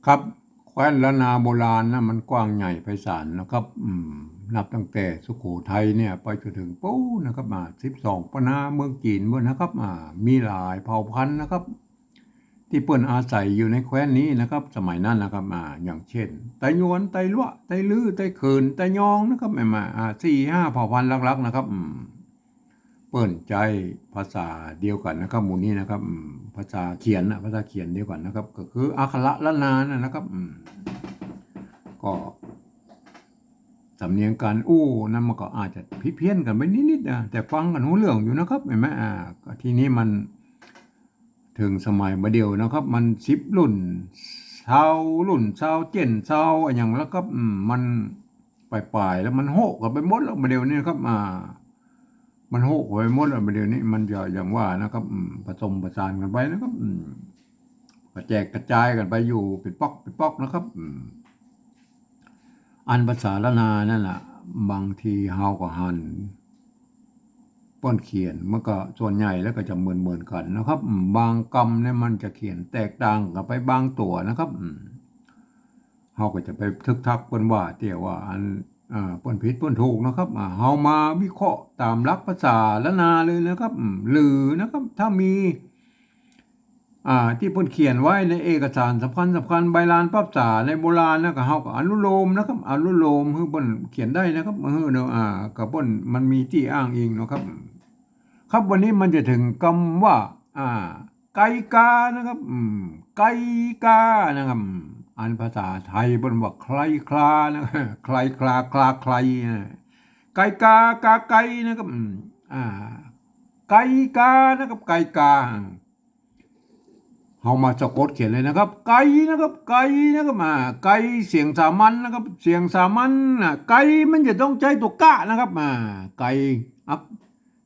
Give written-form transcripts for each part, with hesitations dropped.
ครับแคว้นล้านนาโบราณนะมันกว้างใหญ่ไพศาลนะครับนับตั้งแต่สุโขทัยเนี่ยไปจนถึงปู้นะครับ12ปนาเมืองจีนเมื่อนะครับมีหลายเผ่าพันธุ์นะครับที่เปิ้นอาศัยอยู่ในแคว้นนี้นะครับสมัยนั้นนะครับอย่างเช่นไตยวนไตลั่วไตลื้อไตเขินไตยองนะครับสี่ห้าเผ่าพันธุ์หลักๆนะครับเปิ้นใจภาษาเดียวกันนะครับหมู่นี้นะครับภาษาเขียนนะภาษาเขียนเดียวกันนะครับก็คืออักขระล้านนานะครับก็สำเนียงการนั้นมันก็อาจจะพิเพี้ยนกันไปนิดๆนะแต่ฟังกันรู้เรื่องอยู่นะครับเห็นไหมก็ทีนี้มันถึงสมัยมาเดียวนะครับมัน10 รุ่นรุ่นเช้าอย่างแล้วก็มันปลายๆแล้วมันโหกกันไปหมดแล้วมาเดียวนี้ครับมันโหกไปหมดแล้วมาเดียวนี้มันจะอย่างว่านะครับผสมผสานกันไปนะครับกระแจกกระจายกันไปอยู่เป็นป๊อกนะครับอันภาษาละนานั่นแหละบางทีเฮาก็หันป้อนเขียนมันก็ส่วนใหญ่แล้วก็จะเหมือนกันนะครับบางกรรมเนี่ยมันจะเขียนแตกต่างกันไปบางตัวนะครับเฮาก็จะไปทึกทักเปิ้นว่าเตี่ยว่าอันเปิ้นผิดเปิ้นถูกนะครับเฮามาวิเคราะห์ตามหลักภาษาละนาเลยนะครับหรือนะครับถ้ามีที่เพิ่นเขียนไว้ในเอกสารสำคัญใบลานปับษาในโบราณนะก็เฮาก็อนุโลมนะครับอนุโลมคือเพิ่นเขียนได้นะครับเนาะก็เพิ่นมันมีที่อ้างอิงเนาะครับครับวันนี้มันจะถึงคำว่าไก่กานะครับไก่กานะครับอันภาษาไทยเพิ่นว่าใครคลานะใครคลาใครไก่กาไก่นะครับไก่กานะครับไก่กาเอามาสะกดเขียนเลยนะครับไก่นะครับไก่นะครับไก่เสียงสามัญนะครับเสียงสามัญไก่มันจะต้องใช้ตัวกะนะครับไก่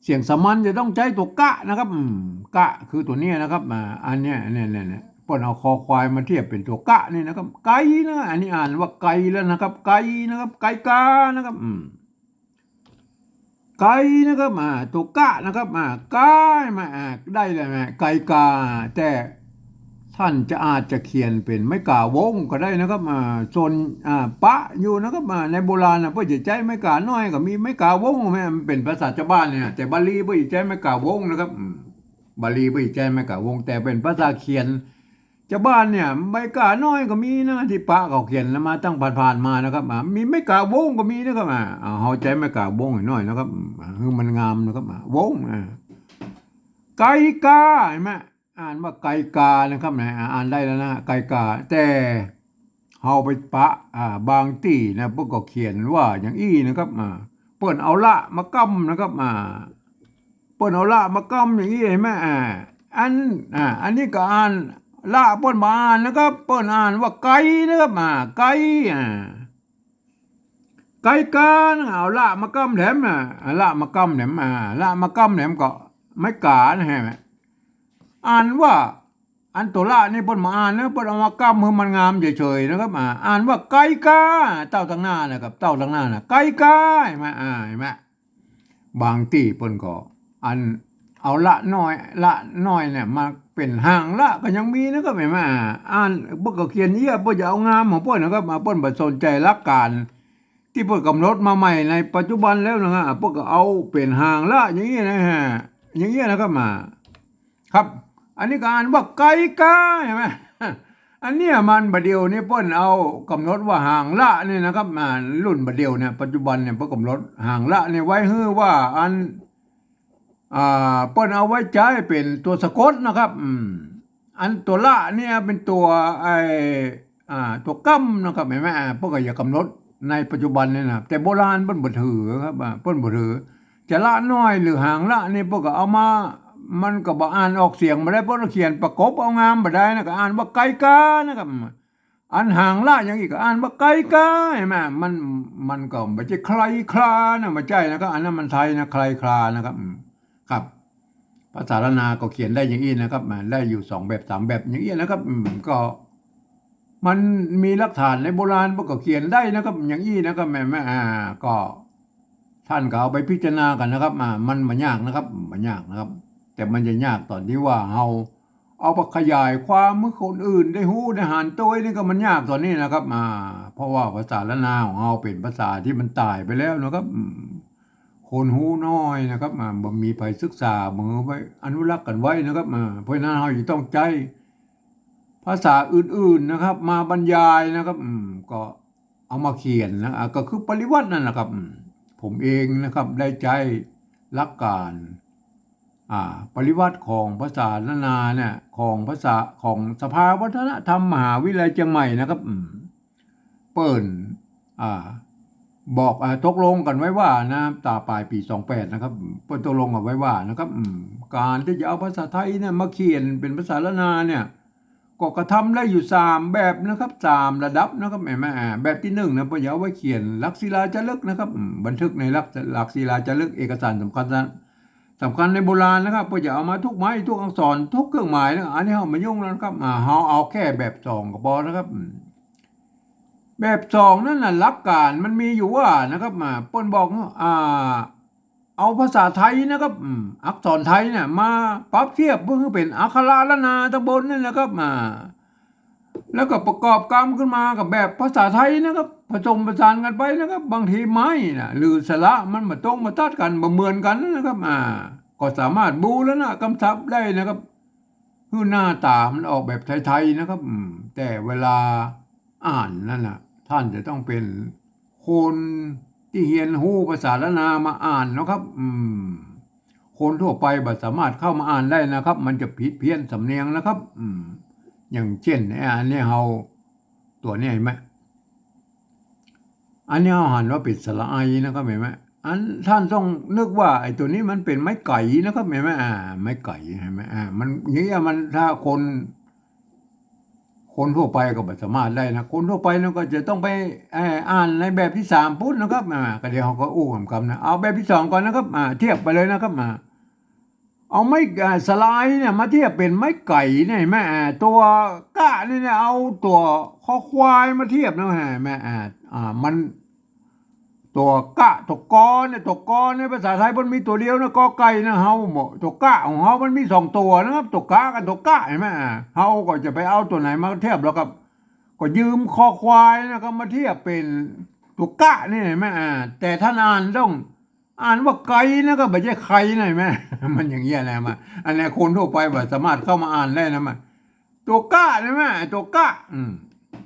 เสียงสามัญจะต้องใช้ตัวกะนะครับกะคือตัวนี้นะครับอันเนี้ยเนี่ยปนเอาคอควายมาเทียบเป็นตัวกะนี่นะครับไก่นะอันนี้อ่านว่าไก่แล้วนะครับไก่นะครับไก่กานะครับไก่นะครับตัวกะนะครับกาได้เลยไก่กาแต่ท่านจะอาจจะเขียนเป็นไม่กาวงก็ได้นะครับจนปะอยู่นะครับในโบราณเพื่อจะใช้ไม่กาน้อยก็มีไม่กาวงมันเป็นภาษาชาวบ้านเนี่ยแต่บาลีเพื่อจะใช้ไม่กาวงนะครับบาลีเพื่อจะใช้ไม่กาวงแต่เป็นภาษาเขียนชาวบ้านเนี่ยไม่กาน้อยก็มีนะที่ปะเขาเขียนแล้วมาตั้งผ่านมานะครับมีไม่กาวงก็มีนะครับเขาใจไม่กาวงหน่อยนะครับคือมันงามนะครับวงไก่กาเห็นไหมอ่านว่าไก่กานะครับอ่านได้แล้วนะไก่กาแต่เฮาไปปะบางที่นะพวกก็เขียนว่าอย่างอี้นะครับเปิ้นเอาละมากำนะครับเปิ้นเอาละมากำอย่างนี้เห็นไหมอันนี้ก็อ่านละเปิ้นมาอ่านนะครับเปิ้นอ่านว่าไก่นะครับไก่ไก่กาเอาละมากำแถมละมากำแถมละมากำแถมก็ไม่กานะฮะอ่านว่าอันตัวละนี่เปิ้นมาอ่านนะเปิ้นเอามากำมือมันงามเฉยๆนะครับอ่านว่าไก่กาเต้าตั้งหน้านะครับเต้าตั้งหน้านะไก่กาเห็นไหมเห็นไหมบางที่เปิ้นก็อันเอาละน้อยเนี่ยมาเป็นห่างละก็ยังมีนะครับเห็นไหมอ่านเปิ้นก็เขียนเยอะเปิ้นจะเอางามของเปิ้นนะครับเปิ้นบ่สนใจหลักการที่เปิ้นกำหนดมาใหม่ในปัจจุบันแล้วนะฮะเปิ้นก็เอาเป็นห่างละอย่างนี้นะฮะอย่างนี้นะครับครับอันนี้ก็อ่านว่าไก่กาใช่ไหมอันเนี้ยมันบัดเดียวนี่เปิ้นเอากำหนดว่าห่างละนี่นะครับรุ่นบัดเดียวเนี่ยปัจจุบันเนี่ยเปิ้นกำหนดห่างละเนี่ยไว้ฮื้อว่าอันเปิ้นเอาไว้ใช้เป็นตัวสะกดนะครับอันตัวละเนี่ยเป็นตัวตัวกั้มนะครับเห็นไหมเปิ้นก็อย่ากำหนดในปัจจุบันเนี่ยนะแต่โบราณเปิ้นบ่ถือครับเปิ้นบ่ถือจะละน้อยหรือห่างละนี่เปิ้นก็เอามามันก็บ่อ่านออกเสียงบ่ได้เพราะเราเขียนประกบเอางามบ่ได้นะก็อ่านว่าไก่กานะครับอันห่างละอย่างอีกก็อ่านว่าไก่กาใช่ไหมมันก็ไม่ใช่ใครคลานะไม่ใช่นะครับอันนั้นมันไทยนะใครคลานะครับครับภาษาละนาก็เขียนได้อย่างนี้นะครับได้อยู่2แบบ3แบบอย่างนี้นะครับก็มันมีหลักฐานในโบราณพวกก็เขียนได้นะครับอย่างนี้นะครับแม่ก็ท่านก็เอาไปพิจารณากันนะครับมันยากนะครับมันยากนะครับแต่มันจะยากตอนที่ว่าเฮา เอาไปขยายความเมื่อคนอื่นได้ฮู้ได้หันตัวนี่ก็มันยากตอนนี้นะครับเพราะว่าภาษาละนาของเราเป็นภาษาที่มันตายไปแล้วนะครับคนฮู้น้อยนะครับบ่มีไผศึกษามือไว้อนุรักษ์กันไว้นะครับเพราะฉะนั้นเราจะต้องใจภาษาอื่นๆนะครับมาบรรยายนะครับก็เอามาเขียนนะก็คือปริวัตินั่นแหละครับผมเองนะครับได้ใจหลักการปริวัติของภาษาละนาเนี่ยของภาษาของสภาวัฒนธรรมมหาวิทยาลัยเชียงใหม่นะครับเปิ่นบอกตกลงกันไว้ว่านะตาปลายปี28นะครับเปิ่นตกลงกันไว้ว่านะครับการที่จะเอาภาษาไทยเนี่ยมาเขียนเป็นภาษาละนาเนี่ยก็กระทำได้อยู่3แบบนะครับ3ระดับนะครับแม่แบบที่1นะเพิ่นเอาไว้เขียนลักษิลาจารึกนะครับบันทึกในลักษิลาจารึกเอกสารสำคัญในโบราณนะครับเพื่อจะเอามาทุกไม้ทุกอักษรทุกเครื่องหมายนะอันนี้เราไม่ยุ่งแล้วนะครับเราเอาแค่แบบ2ก็พอนะครับแบบ2นั่นน่ะหลักการมันมีอยู่ว่านะครับเปิ้นบอกเอาภาษาไทยนะครับอักษรไทยเนี่ยมาปรับเทียบเพื่อเป็นอักขระละนาตะบนนี่นะครับแล้วก็ประกอบกรรมขึ้นมากับแบบภาษาไทยนะครับผสมผสานกันไปนะครับบางทีไม้นะหรือสระมันมาตรงมาตัดกันบ่เหมือนกันนะครับก็สามารถบูรณะกำชับได้นะครับคือหน้าตามันออกแบบไทยๆนะครับแต่เวลาอ่านนั่นน่ะท่านจะต้องเป็นคนที่เรียนรู้ภาษาละนามาอ่านนะครับคนทั่วไปบ่สามารถเข้ามาอ่านได้นะครับมันจะผิดเพี้ยนสำเนียงนะครับอย่างเช่นอันนี้เราตัวนี้เห็นไหมอันนี้เราหันว่าเป็นสระไอนะครับเห็นไหมท่านต้องนึกว่าไอ้ตัวนี้มันเป็นไม้ไก่นะครับเห็นไหมไม้ไก่เห็นไหมมันอย่างนี้มันถ้าคนทั่วไปก็ไม่สามารถได้นะคนทั่วไปนั่นก็จะต้องไปอ่านในแบบที่3ปุ๊บนะครับก็เดี๋ยวเขาก็อู้คำนะเอาแบบที่2ก่อนนะครับเทียบไปเลยนะครับเอาไม้สไลด์เนี่ยมาเทียบเป็นไม้ไก่เนี่ยแม่ตัวกะนี่เนี่ยเอาตัวคอควายมาเทียบนะแม่มันตัวกะตัวกอเนี่ยตัวกอในภาษาไทยมันมีตัวเดียวนะกอไก่นะเฮาตัวกะของเฮามันมี2ตัวนะครับตัวกะกับตัวกะเห็นไหมเฮาก็จะไปเอาตัวไหนมาเทียบแล้วก็ยืมคอควายนะครับมาเทียบเป็นตัวกะนี่เห็นไหมแต่ท่านต้องอ่านว่าไก่นะก็ไม่ใช่ไข่นะแม่มันอย่างเงี้ยนะอันนี้คนทั่วไปแบบสามารถเข้ามาอ่านได้นะตัวก้านะแม่ตัวก้า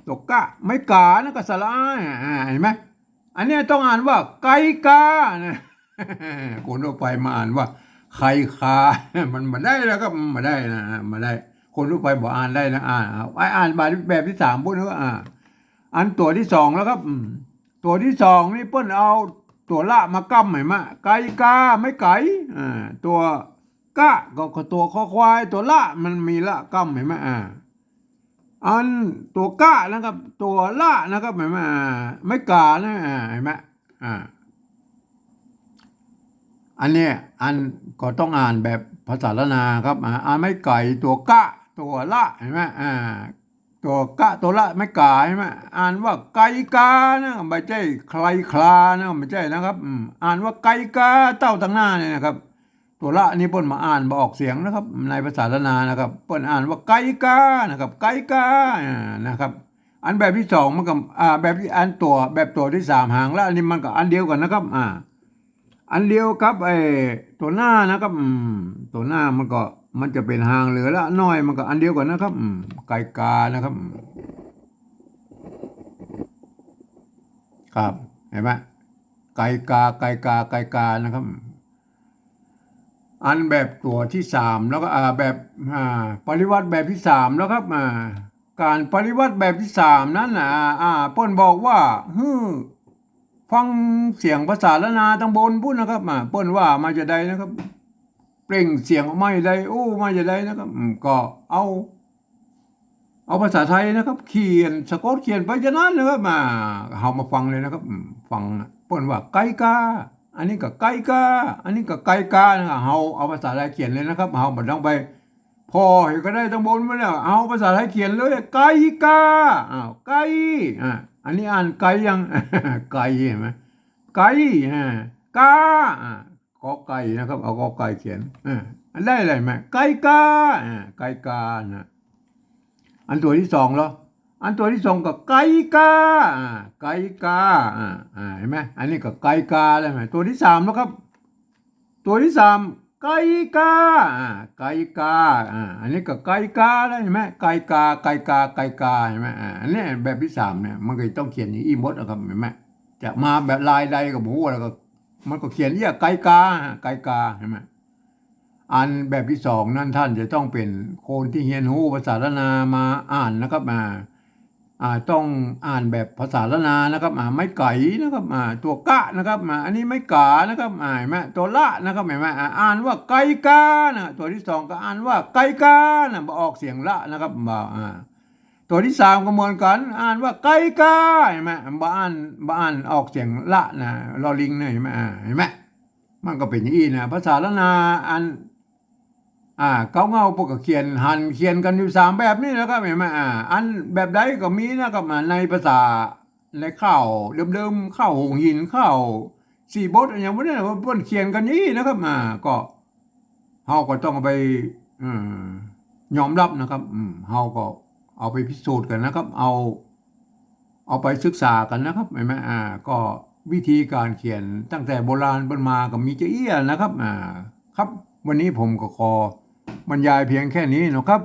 ตัวก้าไม่กานะก็สระเห็นไหมอันนี้ต้องอ่านว่าไก่กานะคนทั่วไปมาอ่านว่าไข่คามันมาได้แล้วก็มาได้นะมาได้คนทั่วไปบอกอ่านได้นะอ่านแบบที่3พูดนะว่าอันตัวที่2แล้วครับตัวที่2นี่เปิ้นเอาตัวละมากั้มเห็นไหมไก่กาไม่ไก่ตัวกะก็ตัวคอควายตัวละมันมีละกั้มเห็นไหมอันตัวกะนะครับ ตัวละนะครับเห็นไหมไม่กานะเห็นไหมอันนี้ก็ต้องอ่านแบบภาษาละนาครับอ่านไม่ไก่ตัวกะตัวละเห็นไหมตัวกะตัวละไม่กาใช่ไหมอ่านว่าไก่กานะไม่ใช่ใครคลานะไม่ใช่นะครับอ่านว่าไก่กาเต้าตั้งหน้าเนี่ยนะครับตัวละนี่เปิ้นมาอ่านมาออกเสียงนะครับในภาษาละนานะครับเปิ้นอ่านว่าไก่กานะครับไก่กานะครับอันแบบที่2มันก็แบบที่แบบตัวที่3หางละอันนี้มันก็อันเดียวกันนะครับอันเดียวครับตัวหน้านะครับตัวหน้ามันจะเป็นหางเหลือละน้อยมันก็อันเดียวกันนะครับไก่กานะครับครับเห็นไหมไก่กาไก่กาไก่กานะครับอันแบบตัวที่3แล้วก็แบบปริวัติแบบที่3แล้วครับการปริวัติแบบที่3นั้นเปิ้นบอกว่าฟังเสียงภาษาละนาตั้งบนพูดนะครับเปิ้นว่ามาจะได้นะครับเปล่งเสียงไม่ได้มาจะได้นะครับก็เอาภาษาไทยนะครับเขียนสะกดเขียนไปจะนั้นนะครับเฮามาฟังเลยนะครับฟังเปิ้นว่าไก่กาอันนี้ก็ไก่กาอันนี้ก็ไก่กานะครับเฮาเอาภาษาไทยเขียนเลยนะครับเฮาบ่ต้องไปพอเห็นก็ได้ตั้งบนมาแล้วเอาภาษาไทยเขียนเลยไก่กาไก่อันนี้อ่านไก่ยังไก่เห็นไหมไก่กากอไก่นะครับเอากอไก่เขียน ได้อะไรไหมไก่กาไก่กานะอันตัวที่สองเหรออันตัวที่สองก็ไก่กาไก่กาเห็นไหมอันนี้ก็ไก่กาเลยไหมตัวที่สามแล้วครับตัวที่สามไก่กาไก่กาอันนี้ก็ไก่กาแล้วเห็นไหมไก่กาไก่กาไก่กาเห็นไหมอันนี้แบบที่สามเนี่ยมันก็ต้องเขียนอย่างอีมดนะครับเห็นไหมจะมาแบบลายใดกับหมูอะไรก็มันก็เขียนเรียกไก่กาไก่กาเห็นไหม อันแบบที่สองนั่นท่านจะต้องเป็นคนที่เรียนรู้ภาษาละนามาอ่านนะครับต้องอ่านแบบภาษาละนานะครับไม่ไก่นะครับตัวกะนะครับอันนี้ไม่กานะครับเห็นไหมตัวละนะครับเห็นไหมอ่านว่าไก่กานะตัวที่สองก็อ่านว่าไก่กานะออกเสียงละนะครับตัวที่สามก็เหมือนกันอ่านว่าไก่กาเห็นไหมบ้านออกเสียงละนะลอลิงเนี่ยเห็นไหมเห็นไหมมันก็เป็นอย่างนี้นะภาษาละนาอัน เขาเงาพวกก็เขียนหันเขียนกันอยู่สามแบบนี้นะครับเห็นไหมอันแบบใดก็มีนะครับในภาษาในข้าวเดิมๆข้าวหงหินข้าวสี่บทอย่างพวกนี้เพิ่นเขียนกันนี้นะครับก็เฮาก็ต้องเอาไปอืมยอมรับนะครับเฮาก็เอาไปพิสูจน์กันนะครับเอาไปศึกษากันนะครับเห็นไหมก็วิธีการเขียนตั้งแต่โบราณเป็นมาก็มีจะเอี้ยนะครับครับวันนี้ผมก็ขอบรรยายเพียงแค่นี้นะครับ